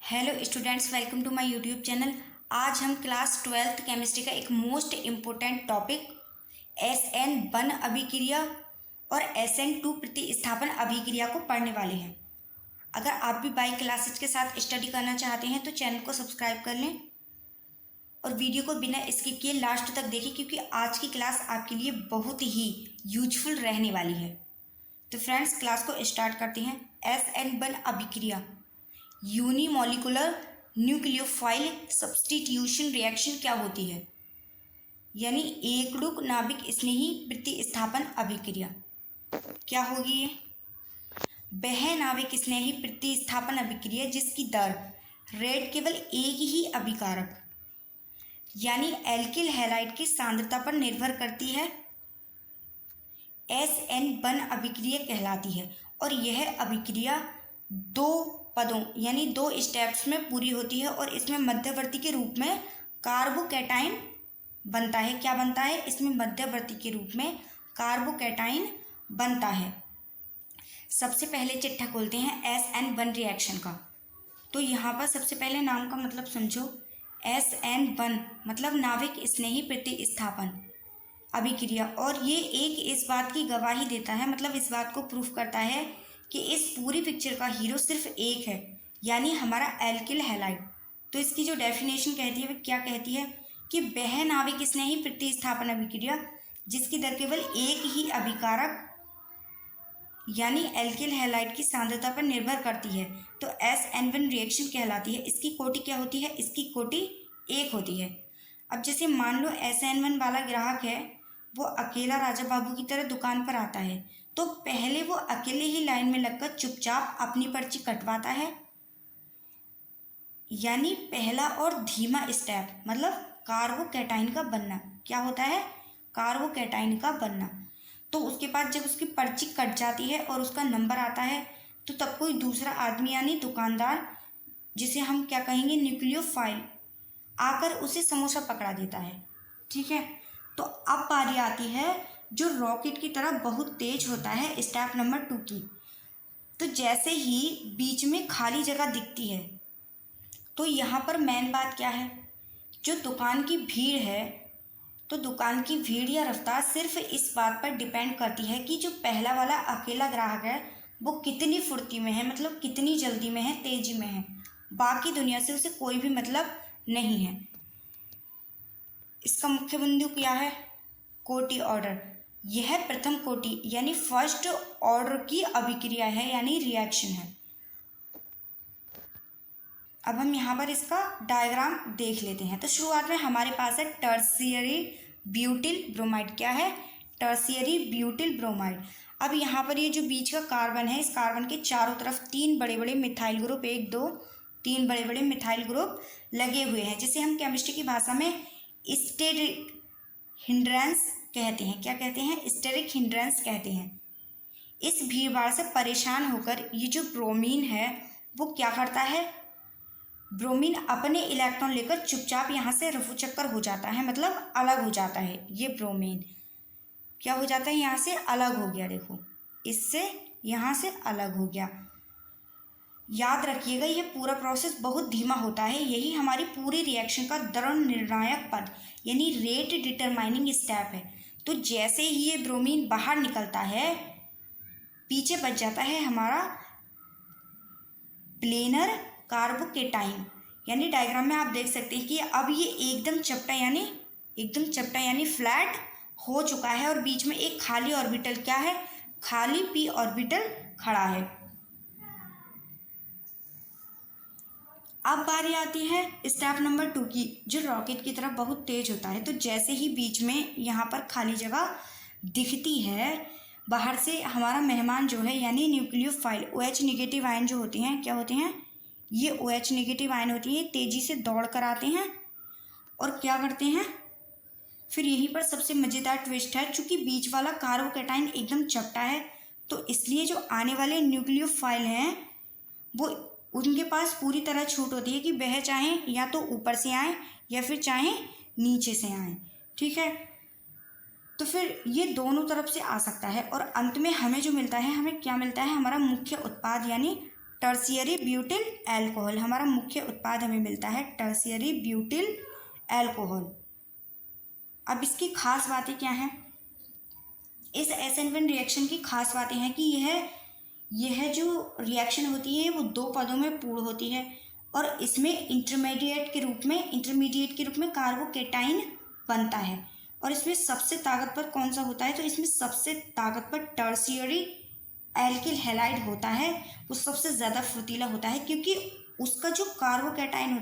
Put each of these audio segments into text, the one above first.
Hello students, welcome to my YouTube channel. आज हम class 12th chemistry का एक मोस्ट इम्पोर्टेंट टॉपिक SN1 अभिक्रिया और SN2 प्रतिस्थापन अभिक्रिया को पढ़ने वाले हैं। अगर आप भी बायो क्लासेज के साथ स्टडी करना चाहते हैं तो चैनल को सब्सक्राइब कर लें और वीडियो को बिना स्किप किए लास्ट तक देखें, क्योंकि आज की क्लास आपके लिए बहुत ही यूजफुल रहने वाली है। तो फ्रेंड्स, क्लास को स्टार्ट करते हैं। SN1 अभिक्रिया यूनिमोलिकुलर न्यूक्लियोफाइल सब्स्टिट्यूशन रिएक्शन क्या होती है, यानी एकड़ुक नाभिक स्नेही प्रतिस्थापन अभिक्रिया क्या होगी ये? वह नाभिक स्नेही प्रतिस्थापन अभिक्रिया जिसकी दर रेट केवल एक ही अभिकारक यानी एल्किल हैलाइड की सांद्रता पर निर्भर करती है, SN1 अभिक्रिया कहलाती है। और यह अभिक्रिया दो पदों यानी दो स्टेप्स में पूरी होती है और इसमें मध्यवर्ती के रूप में कार्बोकैटाइन बनता है। क्या बनता है? इसमें मध्यवर्ती के रूप में कार्बोकैटाइन बनता है। सबसे पहले चिट्ठा खोलते हैं SN1 रिएक्शन का। तो यहाँ पर सबसे पहले नाम का मतलब समझो। SN1 मतलब नाभिक स्नेही प्रतिस्थापन अभिक्रिया, और ये एक इस बात की गवाही देता है, मतलब इस बात को प्रूफ करता है कि इस पूरी पिक्चर का हीरो सिर्फ एक है, यानी हमारा एल्किल हैलाइड। तो इसकी जो डेफिनेशन कहती है वो क्या कहती है कि वह नाभिक स्नेही प्रतिस्थापन अभिक्रिया जिसकी दर केवल एक ही अभिकारक यानी एल्किल हैलाइड की सांद्रता पर निर्भर करती है, तो SN1 रिएक्शन कहलाती है। इसकी कोटि क्या होती है? इसकी कोटि 1 होती है। अब जैसे मान लो SN1 वाला ग्राहक है, वो अकेला राजा बाबू की तरह दुकान पर आता है, तो पहले वो अकेले ही लाइन में लगकर चुपचाप अपनी पर्ची कटवाता है, यानी पहला और धीमा स्टेप मतलब कार्बोकैटाइन का बनना। क्या होता है? कार्बोकैटाइन का बनना। तो उसके बाद जब उसकी पर्ची कट जाती है और उसका नंबर आता है, तो तब कोई दूसरा आदमी यानी दुकानदार, जिसे हम क्या कहेंगे, न्यूक्लियोफाइल, आकर उसे समोसा पकड़ा देता है। ठीक है, तो अब बारी आती है जो रॉकेट की तरह बहुत तेज होता है, स्टेप नंबर 2 की। तो जैसे ही बीच में खाली जगह दिखती है, तो यहाँ पर मेन बात क्या है? जो दुकान की भीड़ है, तो दुकान की भीड़ या रफ्तार सिर्फ इस बात पर डिपेंड करती है कि जो पहला वाला अकेला ग्राहक है वो कितनी फुर्ती में है, मतलब कितनी जल्दी में है, तेजी में है। बाकी दुनिया से उसे कोई भी मतलब नहीं है। इसका मुख्य बिंदु क्या है? कोटि ऑर्डर। यह प्रथम कोटि यानी फर्स्ट ऑर्डर की अभिक्रिया है, यानी रिएक्शन है। अब हम यहाँ पर इसका डायग्राम देख लेते हैं। तो शुरुआत में हमारे पास है टर्शियरी ब्यूटिल ब्रोमाइड। क्या है? Tertiary butyl bromide. अब यहाँ पर ये जो बीच का कार्बन है, इस कार्बन के चारों तरफ 3 बड़े बड़े मिथाइल ग्रुप, 1 2 3 बड़े बड़े मिथाइल ग्रुप लगे हुए हैं, जिसे हम केमिस्ट्री की भाषा में स्टेरिक हिंड्रेंस कहते हैं। क्या कहते हैं? स्टेरिक हिंड्रेंस कहते हैं। इस भीड़भाड़ से परेशान होकर ये जो ब्रोमीन है वो क्या करता है? ब्रोमीन अपने इलेक्ट्रॉन लेकर चुपचाप यहाँ से रफू चक्कर हो जाता है, मतलब अलग हो जाता है। ये ब्रोमीन क्या हो जाता है? यहाँ से अलग हो गया। देखो, इससे यहाँ से अलग हो गया। याद रखिएगा, ये पूरा प्रोसेस बहुत धीमा होता है। यही हमारी पूरी रिएक्शन का दृढ़ निर्णायक पद यानी रेट डिटरमाइनिंग स्टेप है। तो जैसे ही ये ब्रोमीन बाहर निकलता है, पीछे बच जाता है हमारा प्लेनर कार्बोकैटाइन, यानी डायग्राम में आप देख सकते हैं कि अब ये एकदम चपटा यानी फ्लैट हो चुका है, और बीच में एक खाली ऑर्बिटल, क्या है? खाली p ऑर्बिटल खड़ा है। अब बारी आती है स्टेप नंबर 2 की, जो रॉकेट की तरह बहुत तेज होता है। तो जैसे ही बीच में यहाँ पर खाली जगह दिखती है, बाहर से हमारा मेहमान जो है यानी न्यूक्लियोफाइल OH नेगेटिव आयन जो होते हैं, क्या होते हैं? ये OH नेगेटिव आयन होती है, तेजी से दौड़ कर आते हैं और क्या करते हैं? फिर यहीं पर सबसे मज़ेदार ट्विस्ट है, चूँकि बीच वाला कार्बोकैटाइन एकदम चपटा है, तो इसलिए जो आने वाले न्यूक्लियोफाइल हैं वो उनके पास पूरी तरह छूट होती है कि वह चाहे या तो ऊपर से आए या फिर चाहे नीचे से आए। ठीक है, तो फिर ये दोनों तरफ से आ सकता है, और अंत में हमें जो मिलता है, हमें क्या मिलता है? हमारा मुख्य उत्पाद यानी टर्शियरी ब्यूटिल अल्कोहल, हमारा मुख्य उत्पाद हमें मिलता है टर्शियरी ब्यूटिल अल्कोहल। अब इसकी खास बातें क्या हैं? इस SN1 रिएक्शन की खास बातें हैं कि यह जो रिएक्शन होती है वो 2 पदों में पूर्ण होती है और इसमें इंटरमीडिएट के रूप में कार्बोकेटाइन बनता है। और इसमें सबसे ताकतवर कौन सा होता है? तो इसमें सबसे ताकतवर टर्शियरी एल्किल हैलाइड होता है, वो सबसे ज़्यादा फुर्तीला होता है क्योंकि उसका जो कार्बोकेटाइन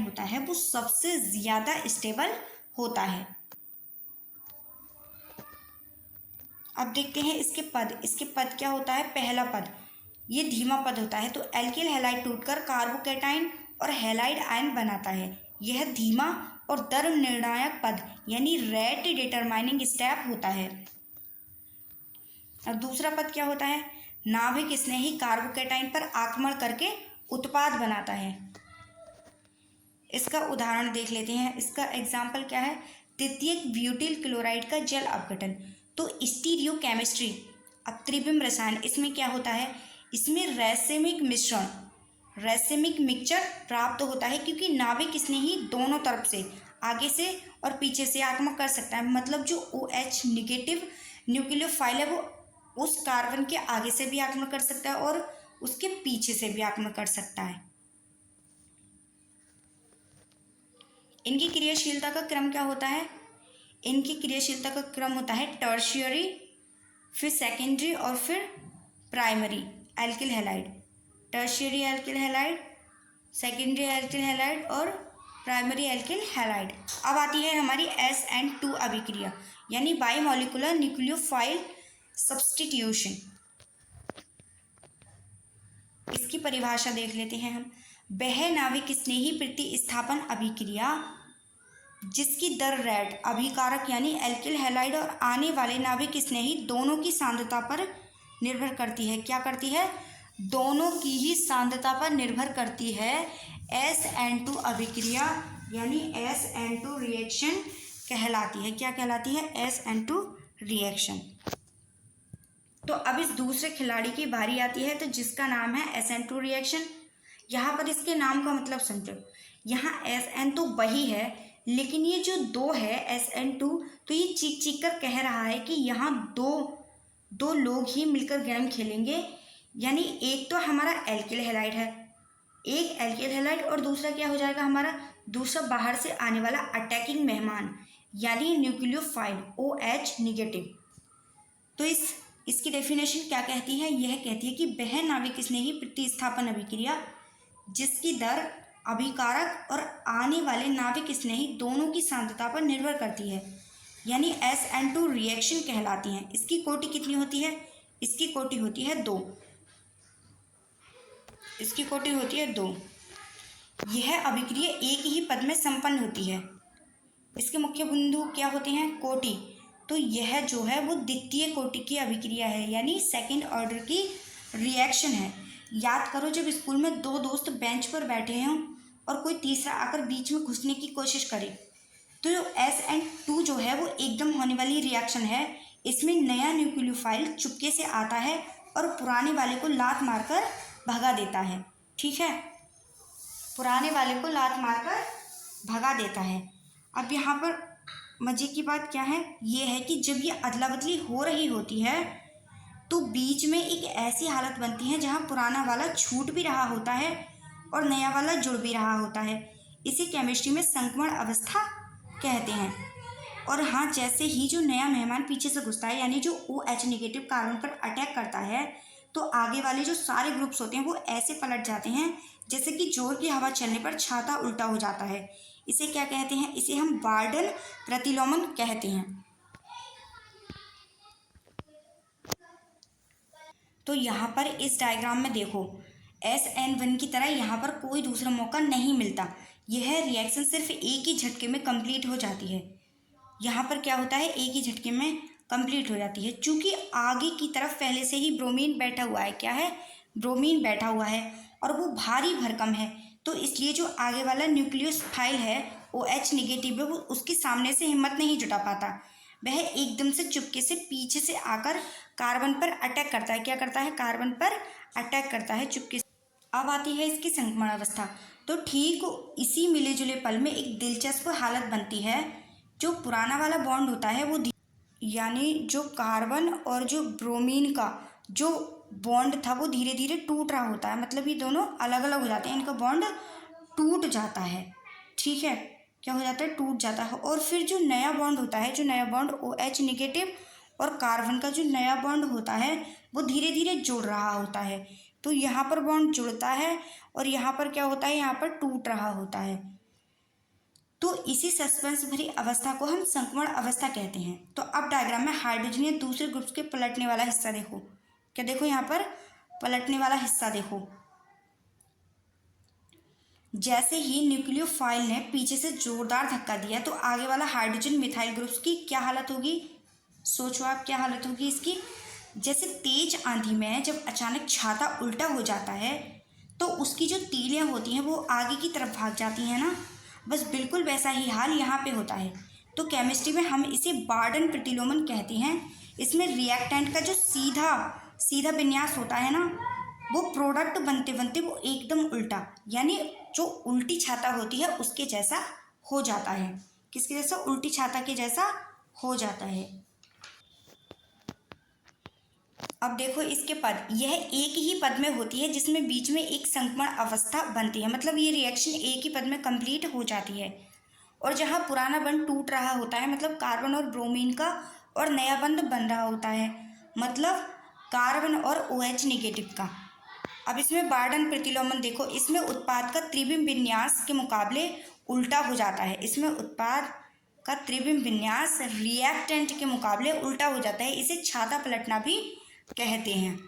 होता है वो सबसे ज़्यादा स्टेबल होता है। अब देखते हैं इसके पद क्या होता है? पहला पद ये धीमा पद होता है, तो एल्किल हैलाइड टूटकर कार्बोकेटाइन और हैलाइड आयन बनाता है। यह धीमा और दर निर्णायक पद यानी रेट डिटरमाइनिंग स्टेप होता है। और दूसरा पद क्या होता है? नाभिक स्नेही कार्बोकेटाइन पर आक्रमण करके उत्पाद बनाता है। इसका उदाहरण देख लेते हैं। इसका एग्जाम्पल क्या है? तृतीयक ब्यूटिल क्लोराइड का जल अपघटन। तो स्टीरियोकेमिस्ट्री, अब त्रिविम रसायन, इसमें क्या होता है? इसमें रैसेमिक मिक्सचर प्राप्त होता है क्योंकि नाभिक स्नेही दोनों तरफ से, आगे से और पीछे से आक्रमण कर सकता है। मतलब जो OH निगेटिव न्यूक्लियोफाइल है वो उस कार्बन के आगे से भी आक्रमण कर सकता है और उसके पीछे से भी आक्रमण कर सकता है। इनकी क्रियाशीलता का क्रम क्या होता है? इनकी क्रियाशीलता का क्रम होता है टर्शियरी, फिर सेकेंडरी और फिर primary alkyl halide. Tertiary alkyl halide, secondary alkyl halide और प्राइमरी एल्किल हैलाइड। अब आती है हमारी SN2 अभिक्रिया यानी बाइमोलिकुलर न्यूक्लियोफाइल सब्स्टिट्यूशन। इसकी परिभाषा देख लेते हैं हम। वह नाभिक स्नेही प्रतिस्थापन अभिक्रिया जिसकी दर रेट अभिकारक यानी एल्किल हैलाइड और आने वाले नाभिक स्नेही दोनों की सांद्रता पर निर्भर करती है। क्या करती है? दोनों की ही सांद्रता पर निर्भर करती है। SN2 अभिक्रिया यानी SN2 रिएक्शन कहलाती है। क्या कहलाती है? SN2 reaction. तो अब इस दूसरे खिलाड़ी की बारी आती है, तो जिसका नाम है SN2 रिएक्शन। यहाँ पर इसके नाम का मतलब समझो। यहाँ SN तो वही है, लेकिन ये जो 2 है SN2, तो ये चीख कर कह रहा है कि यहाँ दो लोग ही मिलकर गेम खेलेंगे। यानी एक तो हमारा एल्किल हैलाइड है, एक एल्किल हैलाइड, और दूसरा क्या हो जाएगा हमारा? दूसरा बाहर से आने वाला अटैकिंग मेहमान यानी न्यूक्लियोफाइल OH निगेटिव। तो इसकी डेफिनेशन क्या कहती है? यह कहती है कि वह नाभिक स्नेही प्रतिस्थापन अभिक्रिया जिसकी दर अभिकारक और आने वाले नाभिक स्नेही दोनों की सांद्रता पर निर्भर करती है यानी SN2 रिएक्शन कहलाती हैं। इसकी कोटि कितनी होती है? इसकी कोटि होती है 2। इसकी कोटि होती है 2। यह अभिक्रिया एक ही पद में संपन्न होती है। इसके मुख्य बिंदु क्या होते हैं? कोटि। तो यह जो है वो द्वितीय कोटि की अभिक्रिया है यानी सेकंड ऑर्डर की रिएक्शन है। याद करो, जब स्कूल में 2 दोस्त बेंच पर बैठे हों और कोई तीसरा आकर बीच में घुसने की कोशिश करे, तो SN2 जो है वो एकदम होने वाली रिएक्शन है। इसमें नया न्यूक्लियोफाइल चुपके से आता है और पुराने वाले को लात मारकर भगा देता है। ठीक है, पुराने वाले को लात मारकर भगा देता है। अब यहाँ पर मज़े की बात क्या है? ये है कि जब ये अदला बदली हो रही होती है तो बीच में एक ऐसी हालत बनती है जहाँ पुराना वाला छूट भी रहा होता है और नया वाला जुड़ भी रहा होता है। इसे केमिस्ट्री में संक्रमण अवस्था कहते हैं। और हाँ, जैसे ही जो नया मेहमान पीछे से घुसता है यानी जो OH निगेटिव कार्बन पर अटैक करता है, तो आगे वाले जो सारे ग्रुप्स होते हैं वो ऐसे पलट जाते हैं जैसे कि जोर की हवा चलने पर छाता उल्टा हो जाता है। इसे क्या कहते हैं? इसे हम वार्डन प्रतिलोमन कहते हैं। तो यहाँ पर इस डायग्राम में देखो, SN1 की तरह यहाँ पर कोई दूसरा मौका नहीं मिलता। यह रिएक्शन सिर्फ एक ही झटके में कंप्लीट हो जाती है। यहाँ पर क्या होता है? एक ही झटके में कंप्लीट हो जाती है। चूँकि आगे की तरफ पहले से ही ब्रोमीन बैठा हुआ है। क्या है? ब्रोमीन बैठा हुआ है और वो भारी भरकम है, तो इसलिए जो आगे वाला न्यूक्लियोफाइल है OH निगेटिव है वो उसके सामने से हिम्मत नहीं जुटा पाता। वह एकदम से चुपके से पीछे से आकर कार्बन पर अटैक करता है। क्या करता है? कार्बन पर अटैक करता है चुपके से। अब आती है इसकी संक्रमण अवस्था। तो ठीक इसी मिले जुले पल में एक दिलचस्प हालत बनती है। जो पुराना वाला बॉन्ड होता है वो यानी जो कार्बन और जो ब्रोमीन का जो बॉन्ड था वो धीरे धीरे टूट रहा होता है। मतलब ये दोनों अलग अलग हो जाते हैं, इनका बॉन्ड टूट जाता है। ठीक है, क्या हो जाता है? टूट जाता है। और फिर जो नया बॉन्ड होता है, जो नया बॉन्ड OH नेगेटिव और कार्बन का जो नया बॉन्ड होता है वो धीरे धीरे जुड़ रहा होता है। तो यहाँ पर बॉन्ड जुड़ता है और यहाँ पर क्या होता है? यहाँ पर टूट रहा होता है। तो इसी सस्पेंस भरी अवस्था को हम संक्रमण अवस्था कहते हैं। तो अब डायग्राम में हाइड्रोजन या दूसरे ग्रुप के पलटने वाला हिस्सा देखो। क्या देखो? यहाँ पर पलटने वाला हिस्सा देखो। जैसे ही न्यूक्लियोफाइल ने पीछे से जोरदार धक्का दिया तो आगे वाला हाइड्रोजन मिथाइल ग्रुप्स की क्या हालत होगी? सोचो आप, क्या हालत होगी इसकी? जैसे तेज आंधी में जब अचानक छाता उल्टा हो जाता है तो उसकी जो तीलियां होती हैं वो आगे की तरफ भाग जाती हैं ना, बस बिल्कुल वैसा ही हाल यहाँ पे होता है। तो केमिस्ट्री में हम इसे बार्डन प्रतिलोमन कहते हैं। इसमें रिएक्टेंट का जो सीधा सीधा विन्यास होता है ना, वो प्रोडक्ट बनते बनते वो एकदम उल्टा, यानी जो उल्टी छाता होती है उसके जैसा हो जाता है। किसके जैसा? उल्टी छाता के जैसा हो जाता है। अब देखो इसके पद, यह एक ही पद में होती है जिसमें बीच में एक संक्रमण अवस्था बनती है। मतलब ये रिएक्शन एक ही पद में कंप्लीट हो जाती है। और जहाँ पुराना बंध टूट रहा होता है, मतलब कार्बन और ब्रोमीन का, और नया बंध बन रहा होता है, मतलब कार्बन और OH नेगेटिव का। अब इसमें बार्डन प्रतिलोमन देखो, इसमें उत्पाद का त्रिविम विन्यास के मुकाबले उल्टा हो जाता है। इसमें उत्पाद का त्रिविम विन्यास रिएक्टेंट के मुकाबले उल्टा हो जाता है। इसे छाता पलटना भी कहते हैं।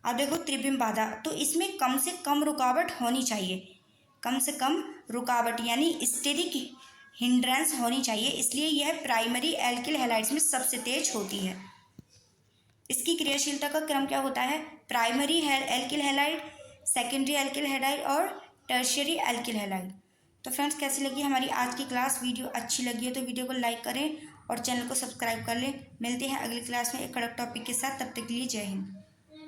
अब देखो त्रिविम बाधा, तो इसमें कम से कम रुकावट होनी चाहिए। कम से कम रुकावट यानी स्टेरिक हिंड्रेंस होनी चाहिए, इसलिए यह प्राइमरी एल्किल हैलाइड्स में सबसे तेज होती है। इसकी क्रियाशीलता का क्रम क्या होता है? Primary alkyl halide, secondary alkyl halide और टर्शियरी एल्किल हैलाइड। तो फ्रेंड्स, कैसी लगी हमारी आज की क्लास? वीडियो अच्छी लगी है तो वीडियो को लाइक करें और चैनल को सब्सक्राइब कर लें। मिलते हैं अगली क्लास में एक कड़क टॉपिक के साथ। तब तक के लिए जय हिंद।